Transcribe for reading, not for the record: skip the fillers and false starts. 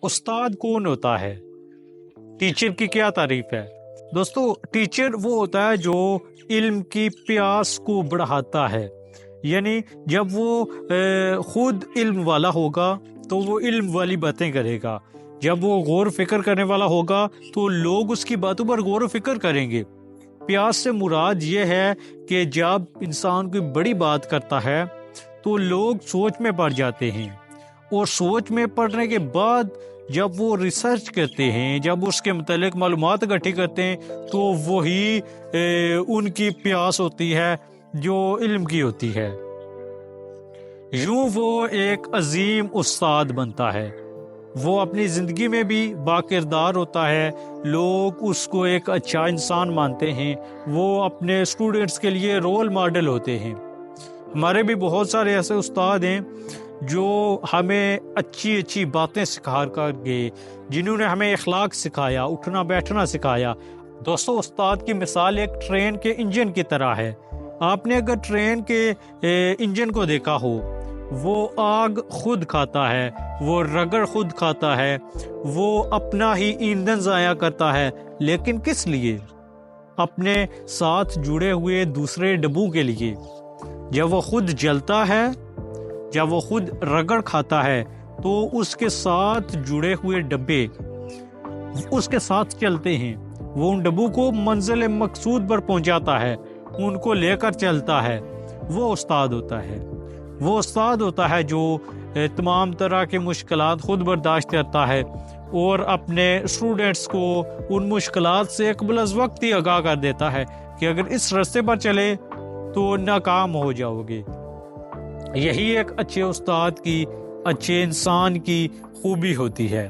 استاد کون ہوتا ہے؟ ٹیچر کی کیا تعریف ہے؟ دوستو، ٹیچر وہ ہوتا ہے جو علم کی پیاس کو بڑھاتا ہے، یعنی جب وہ خود علم والا ہوگا تو وہ علم والی باتیں کرے گا، جب وہ غور و فکر کرنے والا ہوگا تو لوگ اس کی باتوں پر غور و فکر کریں گے۔ پیاس سے مراد یہ ہے کہ جب انسان کوئی بڑی بات کرتا ہے تو لوگ سوچ میں پڑ جاتے ہیں، اور سوچ میں پڑنے کے بعد جب وہ ریسرچ کرتے ہیں، جب اس کے متعلق معلومات اکٹھی کرتے ہیں، تو وہی ان کی پیاس ہوتی ہے جو علم کی ہوتی ہے۔ یوں وہ ایک عظیم استاد بنتا ہے، وہ اپنی زندگی میں بھی باکردار ہوتا ہے، لوگ اس کو ایک اچھا انسان مانتے ہیں، وہ اپنے اسٹوڈنٹس کے لیے رول ماڈل ہوتے ہیں۔ ہمارے بھی بہت سارے ایسے استاد ہیں جو ہمیں اچھی اچھی باتیں سکھا کر گئے، جنہوں نے ہمیں اخلاق سکھایا، اٹھنا بیٹھنا سکھایا۔ دوستو، استاد کی مثال ایک ٹرین کے انجن کی طرح ہے۔ آپ نے اگر ٹرین کے انجن کو دیکھا ہو، وہ آگ خود کھاتا ہے، وہ رگڑ خود کھاتا ہے، وہ اپنا ہی ایندھن ضائع کرتا ہے، لیکن کس لیے؟ اپنے ساتھ جڑے ہوئے دوسرے ڈبوں کے لیے۔ جب وہ خود جلتا ہے، جب وہ خود رگڑ کھاتا ہے، تو اس کے ساتھ جڑے ہوئے ڈبے اس کے ساتھ چلتے ہیں، وہ ان ڈبوں کو منزل مقصود پر پہنچاتا ہے، ان کو لے کر چلتا ہے۔ وہ استاد ہوتا ہے، وہ استاد ہوتا ہے جو تمام طرح کے مشکلات خود برداشت کرتا ہے اور اپنے اسٹوڈنٹس کو ان مشکلات سے قبل از وقت ہی آگاہ کر دیتا ہے کہ اگر اس راستے پر چلے تو ناکام ہو جاؤ گے۔ یہی ایک اچھے استاد کی، اچھے انسان کی خوبی ہوتی ہے۔